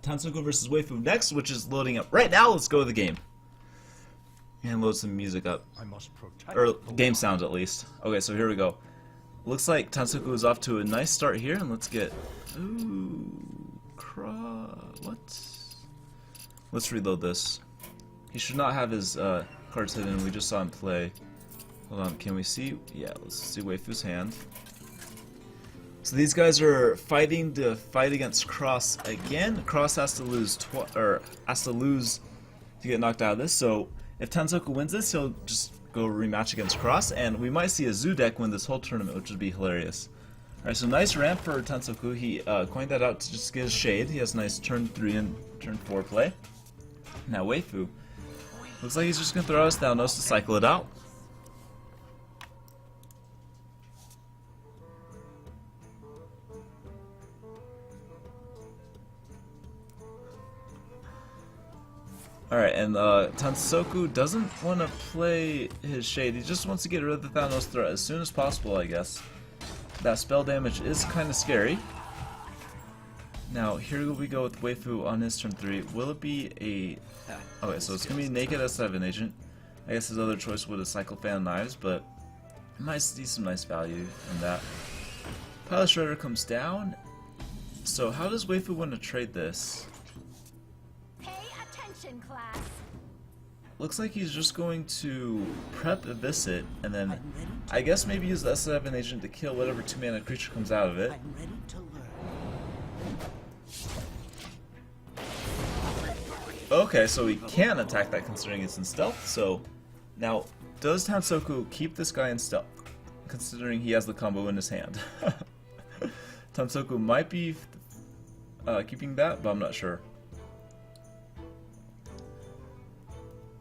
Tansoku versus WeiFu next, which is loading up right now. Let's go to the game. And load some music up. Or game sound at least. Okay, so here we go. Looks like Tansoku is off to a nice start here, and let's get... Ooh... What? Let's reload this. He should not have his cards hidden. We just saw him play. Hold on, can we see? Yeah, let's see WeiFu's hand. So these guys are fighting to fight against Cross again. Cross has to lose to get knocked out of this. So if Tansoku wins this, he'll just go rematch against Cross, and we might see a Zoo deck win this whole tournament, which would be hilarious. Alright, so nice ramp for Tansoku. He coined that out to just get his shade. He has nice turn 3 and turn 4 play. Now WeiFu. Looks like he's just going to throw out his Thanos to cycle it out. Alright, and Tansoku doesn't want to play his shade. He just wants to get rid of the Thanos threat as soon as possible, I guess. That spell damage is kind of scary. Now, here we go with WeiFu on his turn 3. Will it be a... Okay, so it's going to be Naked S7 Agent. I guess his other choice would have Cycle Fan Knives, but I might see some nice value in that. Pilot Shredder comes down. So how does WeiFu want to trade this? Pay attention, class. Looks like he's just going to prep Eviscit, and then I guess maybe use the S7 Agent to kill whatever 2-mana creature comes out of it. I'm ready to learn. Okay, so he can attack that considering it's in stealth. So now, does Tansoku keep this guy in stealth, considering he has the combo in his hand? Tansoku might be keeping that, but I'm not sure.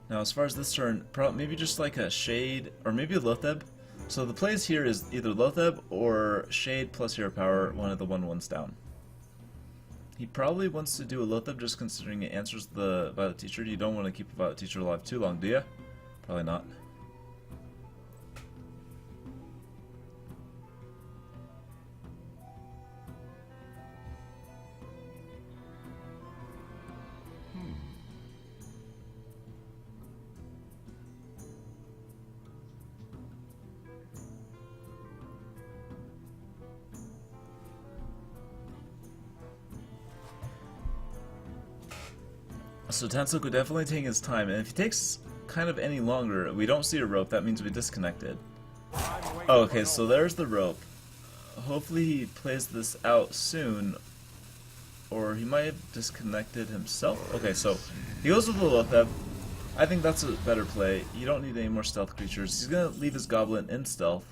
Now, as far as this turn, maybe just like a Shade, or maybe a Lotheb. So the plays here is either Lotheb or Shade plus Hero Power, one of the 1/1s down. He probably wants to do a Lotheb just considering it answers the Violet Teacher. You don't want to keep a Violet Teacher alive too long, do you? Probably not. So Tansoku definitely taking his time, and if he takes kind of any longer, we don't see a rope, that means we disconnected. Oh, okay, so there's the rope. Hopefully he plays this out soon, or he might have disconnected himself. Okay, so he goes with the Lotheb. I think that's a better play. You don't need any more stealth creatures. He's going to leave his Goblin in stealth,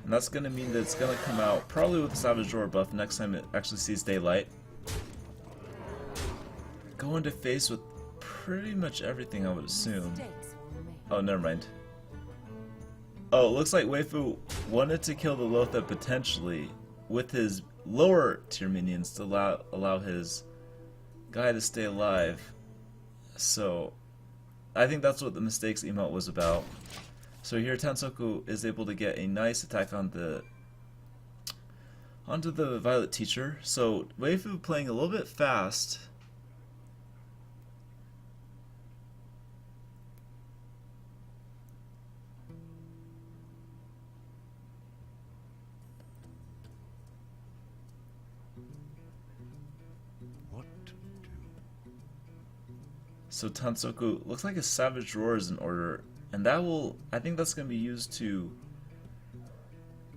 and that's going to mean that it's going to come out probably with a Savage Roar buff next time it actually sees daylight. Go into face with pretty much everything, I would assume. Oh, never mind. Oh, it looks like WeiFu wanted to kill the Lotheb potentially with his lower tier minions to allow his guy to stay alive. So, I think that's what the mistakes emote was about. So here Tansoku is able to get a nice attack on onto the Violet Teacher. So WeiFu playing a little bit fast. So Tansoku, looks like a Savage Roar is in order, and that will, I think that's going to be used to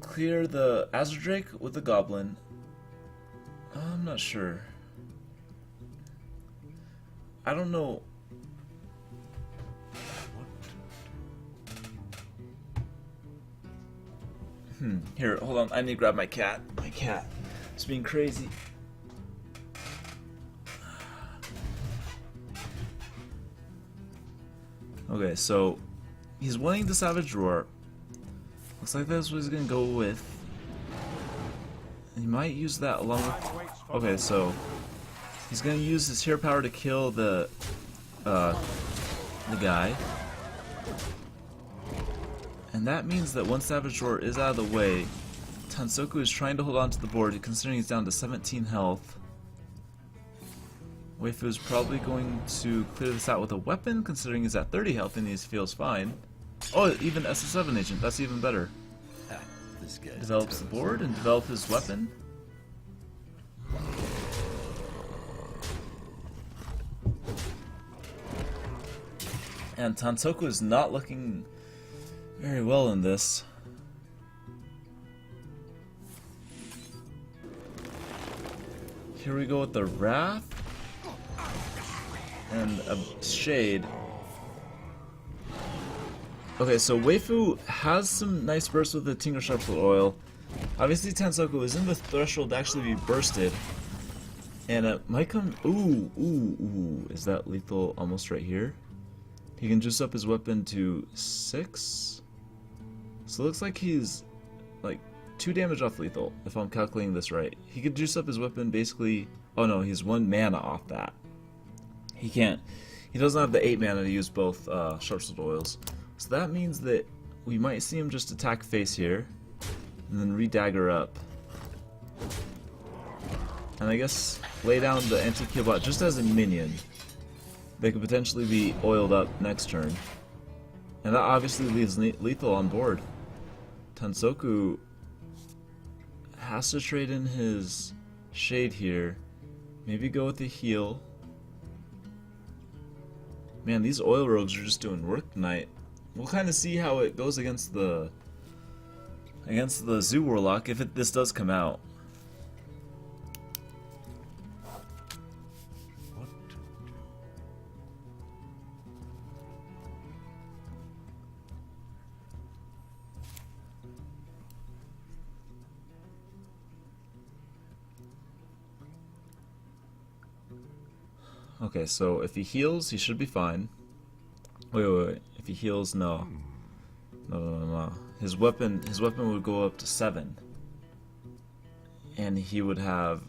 clear the Azure Drake with the Goblin. I'm not sure. I don't know. Here, hold on, I need to grab my cat. My cat is being crazy. Okay, so he's winning the Savage Roar. Looks like that's what he's gonna go with. He might use that along with... Okay, so he's gonna use his Hero Power to kill the guy. And that means that once Savage Roar is out of the way, Tansoku is trying to hold on to the board, considering he's down to 17 health. WeiFu's probably going to clear this out with a weapon, considering he's at 30 health and he feels fine. Oh, even SS7 agent, that's even better. This guy Develops the board and develop his weapon. And Tansoku is not looking very well in this. Here we go with the Wrath and a Shade. Okay, so WeiFu has some nice bursts with the Tinker Sharpshooter Oil. Obviously Tansoku is in the threshold to actually be bursted. And it might come... Ooh. Is that lethal almost right here? He can juice up his weapon to 6. So it looks like he's like 2 damage off lethal, if I'm calculating this right. He could juice up his weapon basically... Oh no, he's 1 mana off that. He can't. He doesn't have the 8 mana to use both Sharpshooter Oils. So that means that we might see him just attack face here, and then re-dagger up. And I guess lay down the anti-Killbot just as a minion. They could potentially be oiled up next turn. And that obviously leaves lethal on board. Tansoku has to trade in his Shade here. Maybe go with the heal. Man, these oil rogues are just doing work tonight. We'll kind of see how it goes against the Zoo Warlock if this does come out. What to do? Okay, so if he heals, he should be fine. Wait. If he heals, no. No. His weapon would go up to 7. And he would have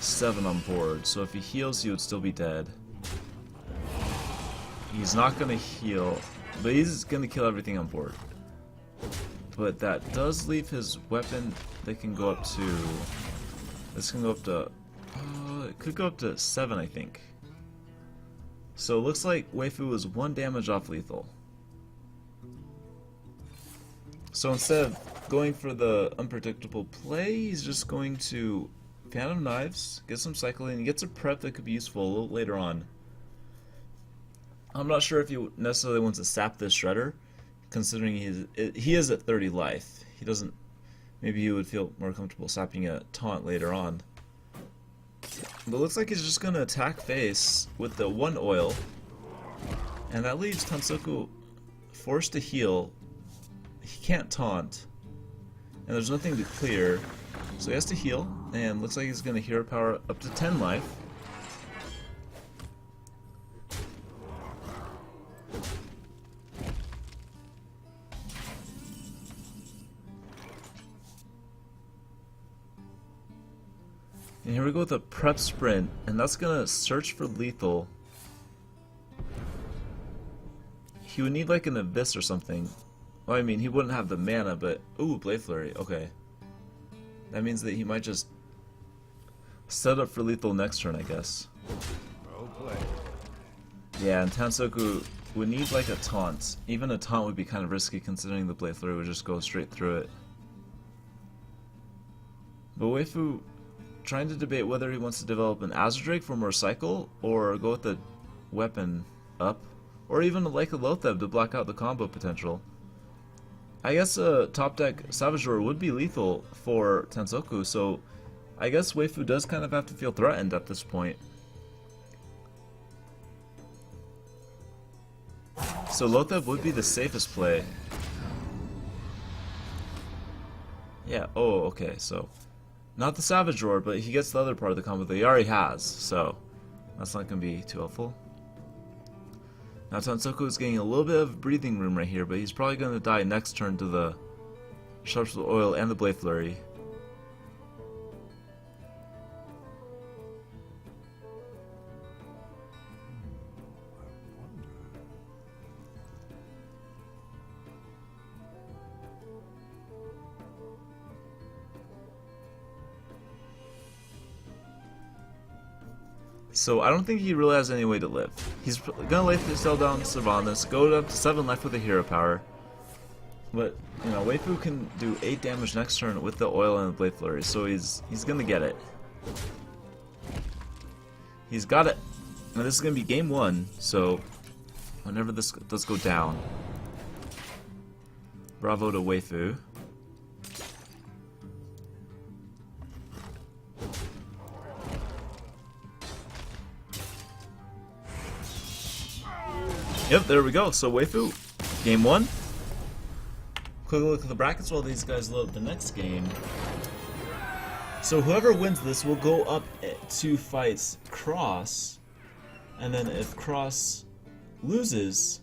7 on board. So if he heals, he would still be dead. He's not gonna heal, but he's gonna kill everything on board. But that does leave his weapon that can go up to... This can go up to... it could go up to 7, I think. So it looks like WeiFu is 1 damage off lethal. So instead of going for the unpredictable play, he's just going to Phantom Knives, get some cycling, and gets a prep that could be useful a little later on. I'm not sure if he necessarily wants to sap this Shredder, considering he is at 30 life. He doesn't... Maybe he would feel more comfortable sapping a Taunt later on. But it looks like he's just going to attack face with the 1 oil. And that leaves Tansoku forced to heal. He can't taunt. And there's nothing to clear. So he has to heal. And looks like he's going to hero power up to 10 life. And here we go with a prep sprint, and that's gonna search for lethal. He would need like an abyss or something. Well, I mean, he wouldn't have the mana, but ooh, Blade Flurry. Okay, that means that he might just set up for lethal next turn, I guess. Well played. Yeah, and Tansoku would need like a taunt. Even a taunt would be kind of risky, considering the Blade Flurry would just go straight through it. But WeiFu trying to debate whether he wants to develop an Azure Drake for more cycle, or go with the weapon up, or even like a Lotheb to block out the combo potential. I guess a top deck Savage Roar would be lethal for Tansoku, so I guess WeiFu does kind of have to feel threatened at this point. So Lotheb would be the safest play. Yeah, oh, okay, so not the Savage Roar, but he gets the other part of the combo that he already has, so that's not going to be too helpful. Now Tansoku is getting a little bit of breathing room right here, but he's probably going to die next turn to the Sharpshooter Oil and the Blade Flurry. So I don't think he really has any way to live. He's gonna lay the cell down Sylvanas, go up to 7 life with a hero power. But, you know, WeiFu can do 8 damage next turn with the oil and the Blade Flurry, so he's gonna get it. He's got it. Now this is gonna be game 1, so whenever this does go down, bravo to WeiFu. Yep, there we go. So WeiFu, game 1. Quick look at the brackets while these guys load the next game. So whoever wins this will go up to fight Cross, and then if Cross loses,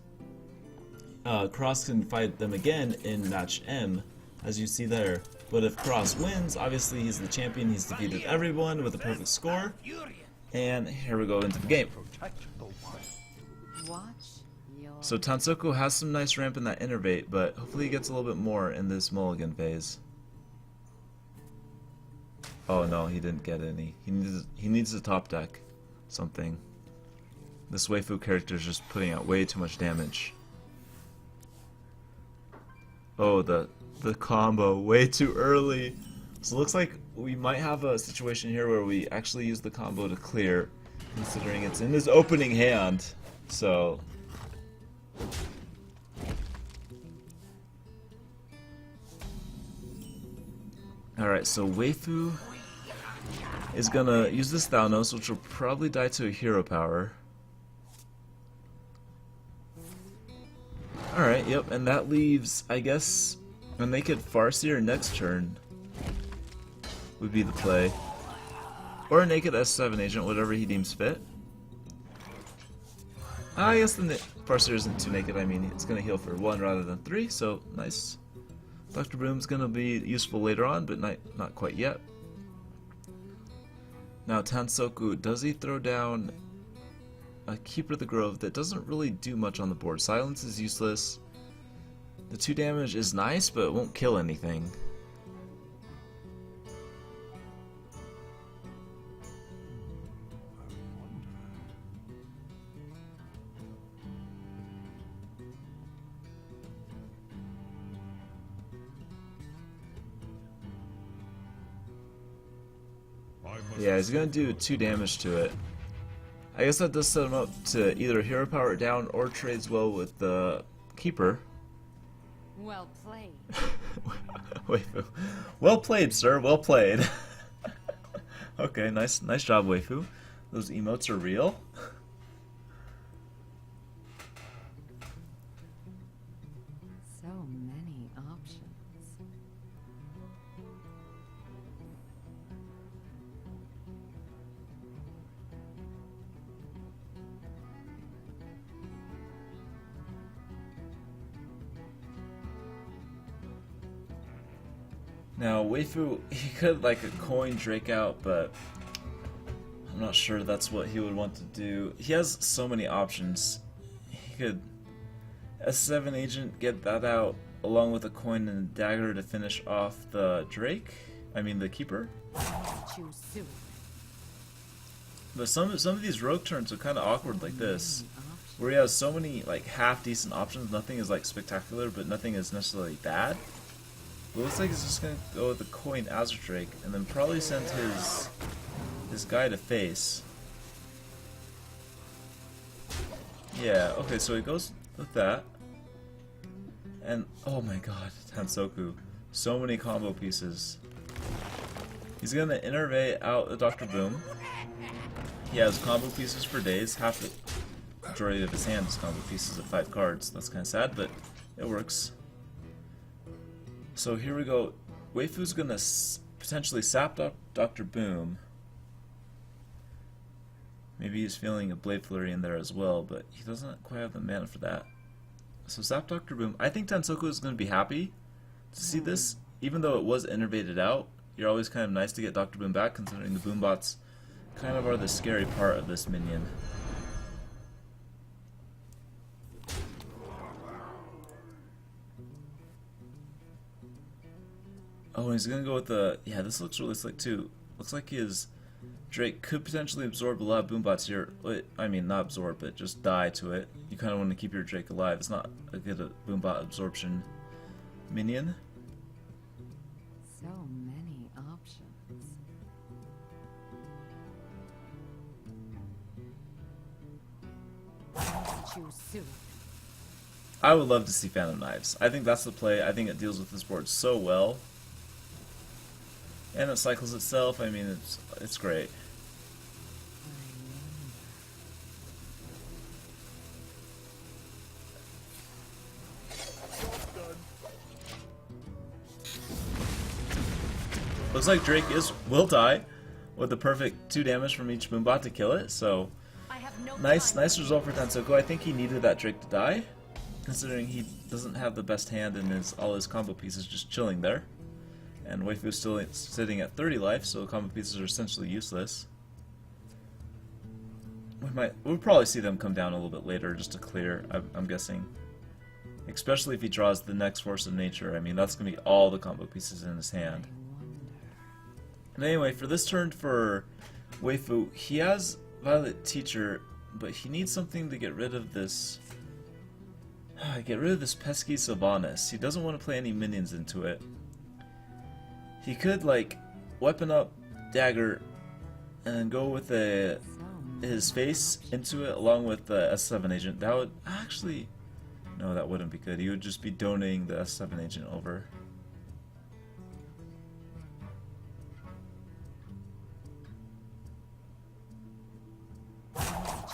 Cross can fight them again in match M, as you see there. But if Cross wins, obviously he's the champion, he's defeated everyone with a perfect score. And here we go into the game. So Tansoku has some nice ramp in that innervate, but hopefully he gets a little bit more in this mulligan phase. Oh no, he didn't get any. He needs to top deck something. This WeiFu character is just putting out way too much damage. Oh, the combo way too early. So it looks like we might have a situation here where we actually use the combo to clear, considering it's in his opening hand. So alright, so WeiFu is gonna use this Thalnos, which will probably die to a hero power. Alright, yep, and that leaves, I guess, a Naked Farseer next turn would be the play. Or a Naked S7 agent, whatever he deems fit. I guess the Farseer isn't too naked, I mean, it's gonna heal for 1 rather than 3, so nice. Dr. Boom's gonna be useful later on, but not quite yet. Now Tansoku, does he throw down a Keeper of the Grove that doesn't really do much on the board? Silence is useless. The 2 damage is nice, but it won't kill anything. Yeah, he's gonna do 2 damage to it. I guess that does set him up to either hero power it down or trades well with the Keeper. Well played. WeiFu. Well played, sir. Well played. Okay, nice job, WeiFu. Those emotes are real. So many options. Now, WeiFu, he could like a coin Drake out, but I'm not sure that's what he would want to do. He has so many options. He could S7 agent, get that out, along with a coin and a dagger to finish off the Drake. I mean the Keeper. Choose soon. But some of these rogue turns are kind of awkward like this, where he has so many like half decent options. Nothing is like spectacular, but nothing is necessarily bad. It looks like he's just gonna go with the coin Azure Drake and then probably send his guy to face. Yeah, okay, so he goes with that. And oh my god, Tansoku. So many combo pieces. He's gonna innervate out the Dr. Boom. He has combo pieces for days. Half the majority of his hand is combo pieces of 5 cards. That's kinda sad, but it works. So here we go. WeiFu's gonna potentially sap Dr. Boom. Maybe he's feeling a Blade Flurry in there as well, but he doesn't quite have the mana for that. So sap Dr. Boom. I think Tansoku is gonna be happy to see this, even though it was innervated out. You're always kind of nice to get Dr. Boom back, considering the Boom bots kind of are the scary part of this minion. Oh, and he's gonna go with the... Yeah, this looks really slick too. Looks like his Drake could potentially absorb a lot of boombots here. I mean, not absorb, but just die to it. You kind of want to keep your Drake alive. It's not a good boombot absorption minion. So many options. Choose soon. I would love to see Phantom Knives. I think that's the play. I think it deals with this board so well. And it cycles itself. I mean, it's great. Looks like Drake will die with the perfect 2 damage from each Boombot to kill it, so nice result for Tansoku. I think he needed that Drake to die, considering he doesn't have the best hand and all his combo pieces just chilling there. And WeiFu's still sitting at 30 life, so combo pieces are essentially useless. We'll probably see them come down a little bit later just to clear, I'm guessing. Especially if he draws the next Force of Nature. I mean, that's going to be all the combo pieces in his hand. And anyway, for this turn for WeiFu, he has Violet Teacher, but he needs something to get rid of this. Get rid of this pesky Sylvanas. He doesn't want to play any minions into it. He could like weapon up Dagger and then go with his face into it along with the S7 agent. That would actually, no, that wouldn't be good. He would just be donating the S7 agent over.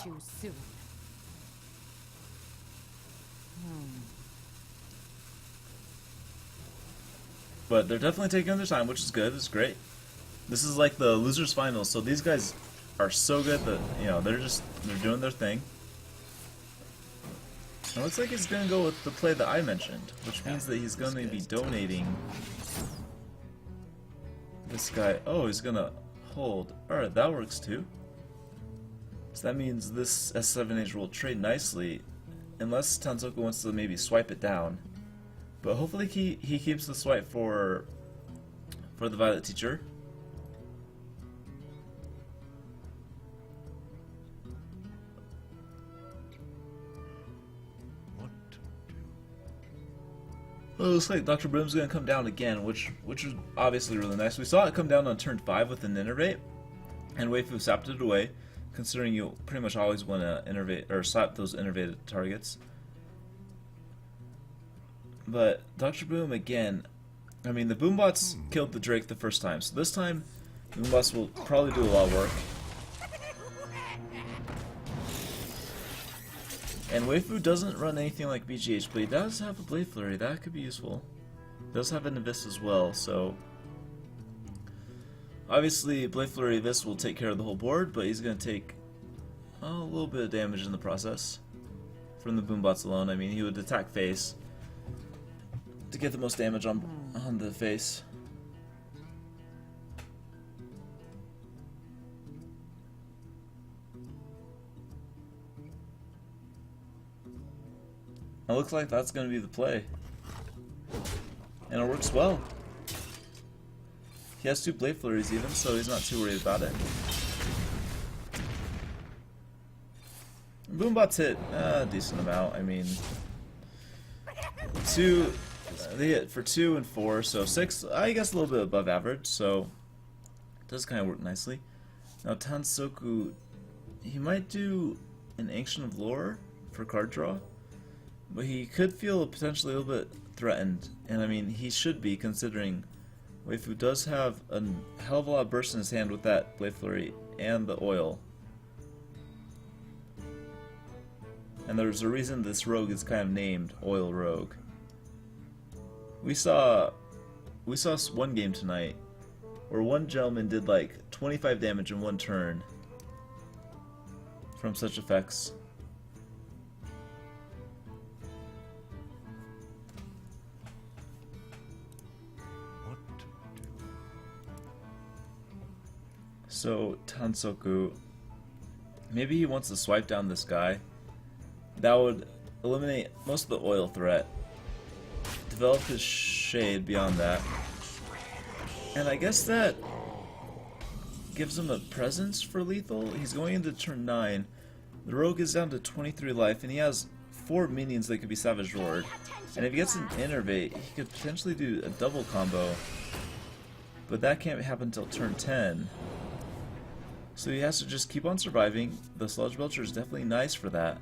Choose soon. But they're definitely taking their time, which is good. It's great. This is like the losers finals, so these guys are so good that they're doing their thing. It looks like he's gonna go with the play that I mentioned, which means that he's gonna be donating this guy. Oh, he's gonna hold. Alright, that works too. So that means this S7H will trade nicely, unless Tansoku wants to maybe swipe it down. But hopefully he keeps the swipe for the Violet Teacher. What to do? Well, it looks like Dr. Broom's gonna come down again, which is obviously really nice. We saw it come down on turn 5 with an innervate, and WeiFu sapped it away, considering you pretty much always want to innervate or slap those innervated targets. But Dr. Boom again, I mean the Boombots killed the Drake the first time, so this time Boombots will probably do a lot of work. And WeiFu doesn't run anything like BGH, but he does have a Blade Flurry, that could be useful. He does have an Abyss as well, so obviously Blade Flurry Abyss will take care of the whole board, but he's going to take a little bit of damage in the process from the Boombots alone. I mean, he would attack face to get the most damage on the face. It looks like that's going to be the play. And it works well. He has 2 Blade Flurries even, so he's not too worried about it. Boombots hit a decent amount. I mean, they hit for 2 and 4, so 6, I guess a little bit above average, so it does kind of work nicely. Now Tansoku, he might do an Ancient of Lore for card draw, but he could feel potentially a little bit threatened, and I mean, he should be, considering WeiFu does have a hell of a lot of burst in his hand with that Blade Flurry and the oil. And there's a reason this rogue is kind of named Oil Rogue. We saw one game tonight where one gentleman did like 25 damage in one turn from such effects. What to do? So Tansoku, maybe he wants to swipe down this guy. That would eliminate most of the oil threat. Develop his shade beyond that. And I guess that gives him a presence for lethal. He's going into turn 9. The rogue is down to 23 life, and he has 4 minions that could be Savage Roared. And if he gets an Innervate, he could potentially do a double combo. But that can't happen until turn 10. So he has to just keep on surviving. The Sludge Belcher is definitely nice for that.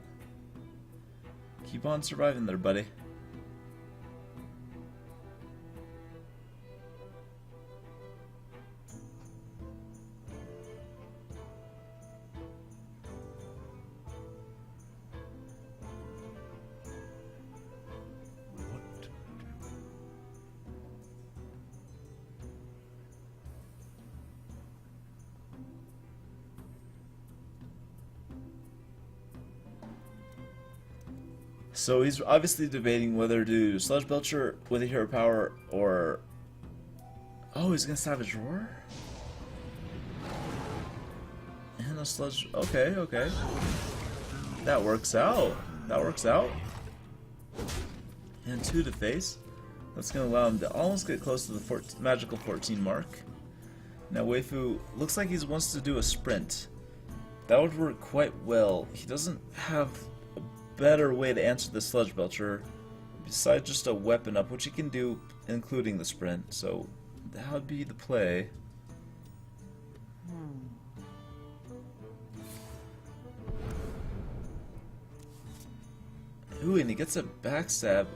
Keep on surviving there, buddy. What to do? So he's obviously debating whether to do Sludge Belcher with a hero power or... Oh, he's gonna Savage Roar? And a Sludge... Okay, okay. That works out. That works out. And 2 to face. That's gonna allow him to almost get close to the magical 14 mark. Now WeiFu looks like he wants to do a sprint. That would work quite well. He doesn't have better way to answer the Sludge Belcher besides just a weapon up, which he can do including the sprint, so that would be the play. Ooh, and he gets a backstab.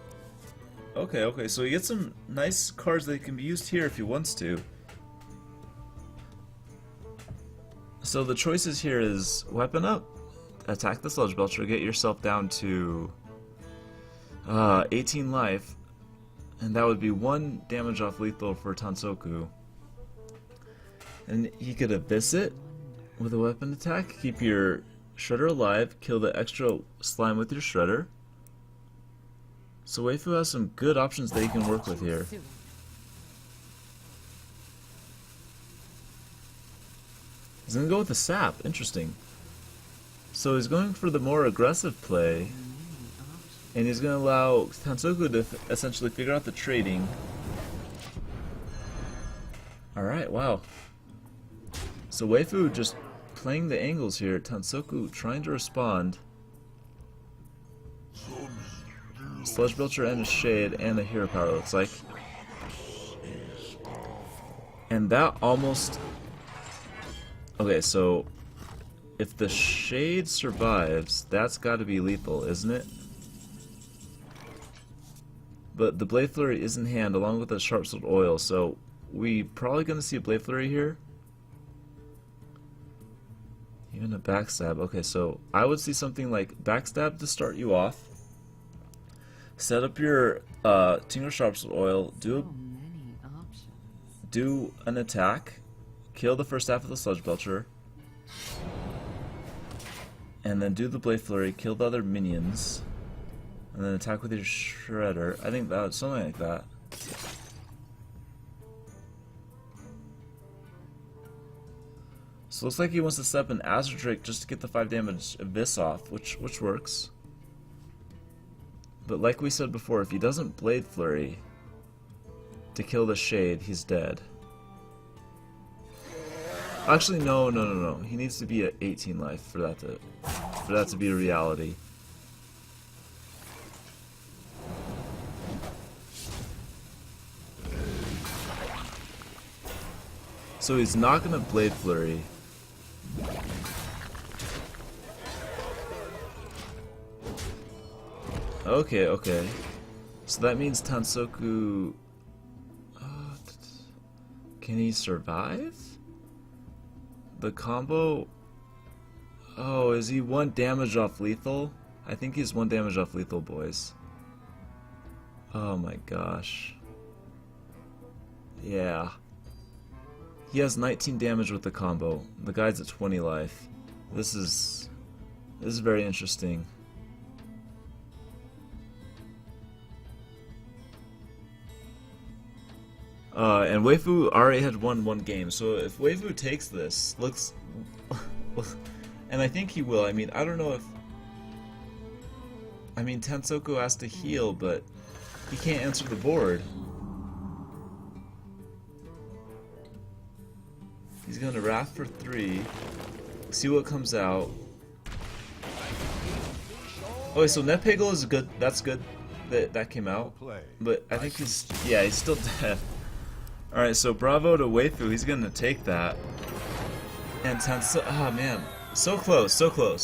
Okay, okay, so he gets some nice cards that can be used here if he wants to. So the choices here is weapon up, attack the Sludge Belcher, get yourself down to 18 life, and that would be 1 damage off lethal for Tansoku. And he could abyss it with a weapon attack, keep your Shredder alive, kill the extra slime with your Shredder. So WeiFu has some good options that he can work with here. He's gonna go with the sap, interesting. So he's going for the more aggressive play, and he's going to allow Tansoku to essentially figure out the trading. Alright, wow. So WeiFu just playing the angles here, Tansoku trying to respond. Sludge Belcher and a Shade and a Hero Power, looks like. And that almost... Okay, so... If the Shade survives, that's got to be lethal, isn't it? But the Blade Flurry is in hand along with the Sharp Sword Oil, so we probably going to see a Blade Flurry here. Even a Backstab. Okay, so I would see something like Backstab to start you off. Set up your Tingle Sharp Sword Oil, do an attack, kill the first half of the Sludge Belcher, and then do the Blade Flurry, kill the other minions, and then attack with your Shredder. I think that's something like that. So it looks like he wants to set up an Azure Drake just to get the 5 damage Abyss off, which works. But like we said before, if he doesn't Blade Flurry to kill the Shade, he's dead. Actually, no. He needs to be at 18 life for that to be a reality. So he's not gonna Blade Flurry. Okay. So that means Tansoku... can he survive? The combo... Oh, is he 1 damage off lethal? I think he's 1 damage off lethal, boys. Oh my gosh. Yeah. He has 19 damage with the combo. The guy's at 20 life. This is very interesting. And WeiFu already had won 1 game, so if WeiFu takes this, and I think he will. I mean, I don't know if... I mean, Tansoku has to heal, but he can't answer the board. He's gonna Wrath for 3. See what comes out. Okay, so Netpegel is good. That's good that came out. But I think he's still dead. Alright, so bravo to WeiFu. He's gonna take that. And Tansoku, oh man. So close, so close.